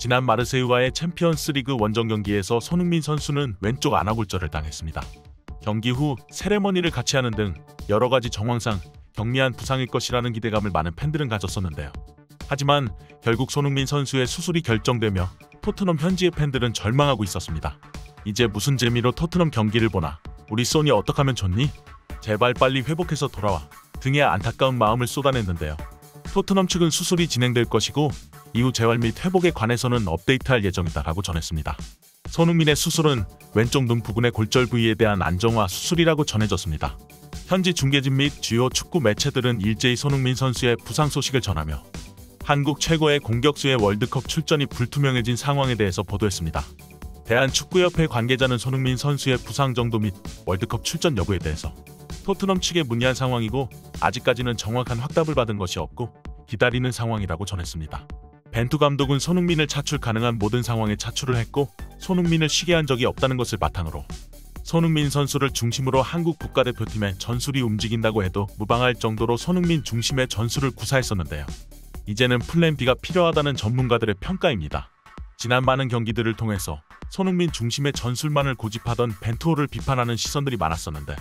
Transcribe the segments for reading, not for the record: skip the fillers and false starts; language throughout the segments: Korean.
지난 마르세유와의 챔피언스리그 원정 경기에서 손흥민 선수는 왼쪽 안아골절을 당했습니다. 경기 후 세레머니를 같이 하는 등 여러가지 정황상 경미한 부상일 것이라는 기대감을 많은 팬들은 가졌었는데요. 하지만 결국 손흥민 선수의 수술이 결정되며 토트넘 현지의 팬들은 절망하고 있었습니다. 이제 무슨 재미로 토트넘 경기를 보나? 우리 소니 어떡하면 좋니? 제발 빨리 회복해서 돌아와. 등의 안타까운 마음을 쏟아냈는데요. 토트넘 측은 수술이 진행될 것이고 이후 재활 및 회복에 관해서는 업데이트할 예정이다라고 전했습니다. 손흥민의 수술은 왼쪽 눈 부근의 골절 부위에 대한 안정화 수술이라고 전해졌습니다. 현지 중계진 및 주요 축구 매체들은 일제히 손흥민 선수의 부상 소식을 전하며 한국 최고의 공격수의 월드컵 출전이 불투명해진 상황에 대해서 보도했습니다. 대한축구협회 관계자는 손흥민 선수의 부상 정도 및 월드컵 출전 여부에 대해서 토트넘 측에 문의한 상황이고 아직까지는 정확한 확답을 받은 것이 없고 기다리는 상황이라고 전했습니다. 벤투 감독은 손흥민을 차출 가능한 모든 상황에 차출을 했고 손흥민을 쉬게 한 적이 없다는 것을 바탕으로 손흥민 선수를 중심으로 한국 국가대표팀의 전술이 움직인다고 해도 무방할 정도로 손흥민 중심의 전술을 구사했었는데요. 이제는 플랜 B가 필요하다는 전문가들의 평가입니다. 지난 많은 경기들을 통해서 손흥민 중심의 전술만을 고집하던 벤투호를 비판하는 시선들이 많았었는데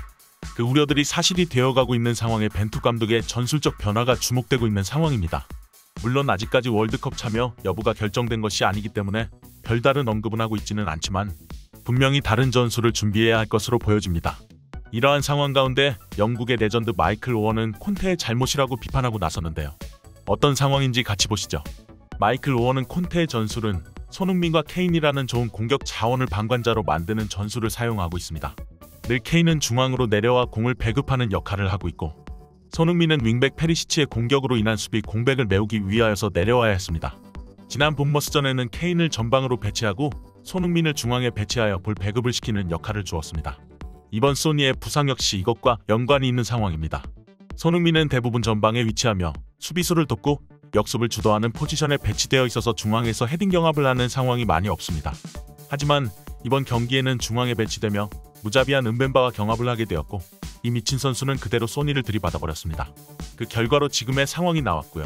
그 우려들이 사실이 되어가고 있는 상황에 벤투 감독의 전술적 변화가 주목되고 있는 상황입니다. 물론 아직까지 월드컵 참여 여부가 결정된 것이 아니기 때문에 별다른 언급은 하고 있지는 않지만 분명히 다른 전술을 준비해야 할 것으로 보여집니다. 이러한 상황 가운데 영국의 레전드 마이클 오원은 콘테의 잘못이라고 비판하고 나섰는데요. 어떤 상황인지 같이 보시죠. 마이클 오원은 콘테의 전술은 손흥민과 케인이라는 좋은 공격 자원을 방관자로 만드는 전술을 사용하고 있습니다. 늘 케인은 중앙으로 내려와 공을 배급하는 역할을 하고 있고 손흥민은 윙백 페리시치의 공격으로 인한 수비 공백을 메우기 위하여서 내려와야 했습니다. 지난 본머스전에는 케인을 전방으로 배치하고 손흥민을 중앙에 배치하여 볼 배급을 시키는 역할을 주었습니다. 이번 소니의 부상 역시 이것과 연관이 있는 상황입니다. 손흥민은 대부분 전방에 위치하며 수비수를 돕고 역습을 주도하는 포지션에 배치되어 있어서 중앙에서 헤딩 경합을 하는 상황이 많이 없습니다. 하지만 이번 경기에는 중앙에 배치되며 무자비한 은벤바와 경합을 하게 되었고 이 미친 선수는 그대로 소니를 들이받아버렸습니다. 그 결과로 지금의 상황이 나왔고요.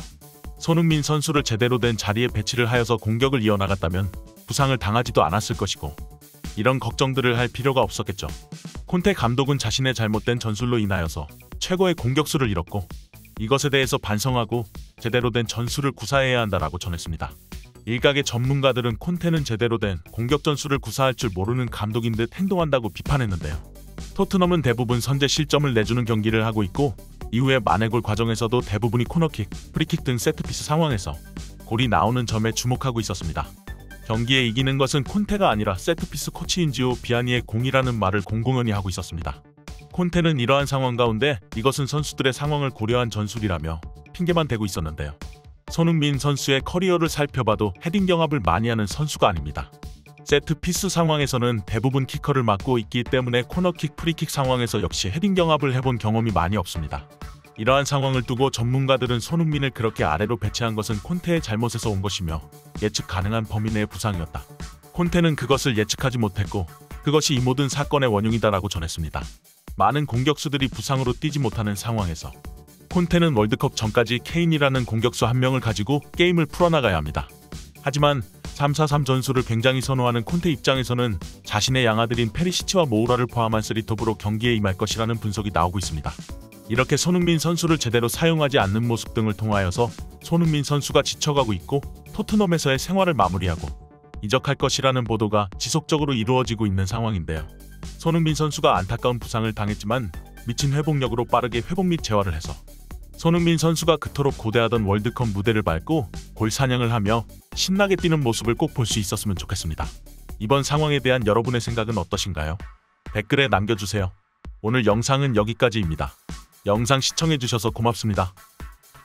손흥민 선수를 제대로 된 자리에 배치를 하여서 공격을 이어나갔다면 부상을 당하지도 않았을 것이고 이런 걱정들을 할 필요가 없었겠죠. 콘테 감독은 자신의 잘못된 전술로 인하여서 최고의 공격수를 잃었고 이것에 대해서 반성하고 제대로 된 전술을 구사해야 한다라고 전했습니다. 일각의 전문가들은 콘테는 제대로 된 공격 전술을 구사할 줄 모르는 감독인 듯 행동한다고 비판했는데요. 토트넘은 대부분 선제 실점을 내주는 경기를 하고 있고 이후에 만회골 과정에서도 대부분이 코너킥, 프리킥 등 세트피스 상황에서 골이 나오는 점에 주목하고 있었습니다. 경기에 이기는 것은 콘테가 아니라 세트피스 코치인지오 비아니의 공이라는 말을 공공연히 하고 있었습니다. 콘테는 이러한 상황 가운데 이것은 선수들의 상황을 고려한 전술이라며 핑계만 대고 있었는데요. 손흥민 선수의 커리어를 살펴봐도 헤딩 경합을 많이 하는 선수가 아닙니다. 세트피스 상황에서는 대부분 키커를 맡고 있기 때문에 코너킥, 프리킥 상황에서 역시 헤딩 경합을 해본 경험이 많이 없습니다. 이러한 상황을 두고 전문가들은 손흥민을 그렇게 아래로 배치한 것은 콘테의 잘못에서 온 것이며 예측 가능한 범위 내의 부상이었다. 콘테는 그것을 예측하지 못했고 그것이 이 모든 사건의 원흉이다라고 전했습니다. 많은 공격수들이 부상으로 뛰지 못하는 상황에서 콘테는 월드컵 전까지 케인이라는 공격수 한 명을 가지고 게임을 풀어나가야 합니다. 하지만 3-4-3 전술을 굉장히 선호하는 콘테 입장에서는 자신의 양아들인 페리시치와 모우라를 포함한 3톱으로 경기에 임할 것이라는 분석이 나오고 있습니다. 이렇게 손흥민 선수를 제대로 사용하지 않는 모습 등을 통하여서 손흥민 선수가 지쳐가고 있고 토트넘에서의 생활을 마무리하고 이적할 것이라는 보도가 지속적으로 이루어지고 있는 상황인데요. 손흥민 선수가 안타까운 부상을 당했지만 미친 회복력으로 빠르게 회복 및 재활을 해서 손흥민 선수가 그토록 고대하던 월드컵 무대를 밟고 골 사냥을 하며 신나게 뛰는 모습을 꼭 볼 수 있었으면 좋겠습니다. 이번 상황에 대한 여러분의 생각은 어떠신가요? 댓글에 남겨주세요. 오늘 영상은 여기까지입니다. 영상 시청해주셔서 고맙습니다.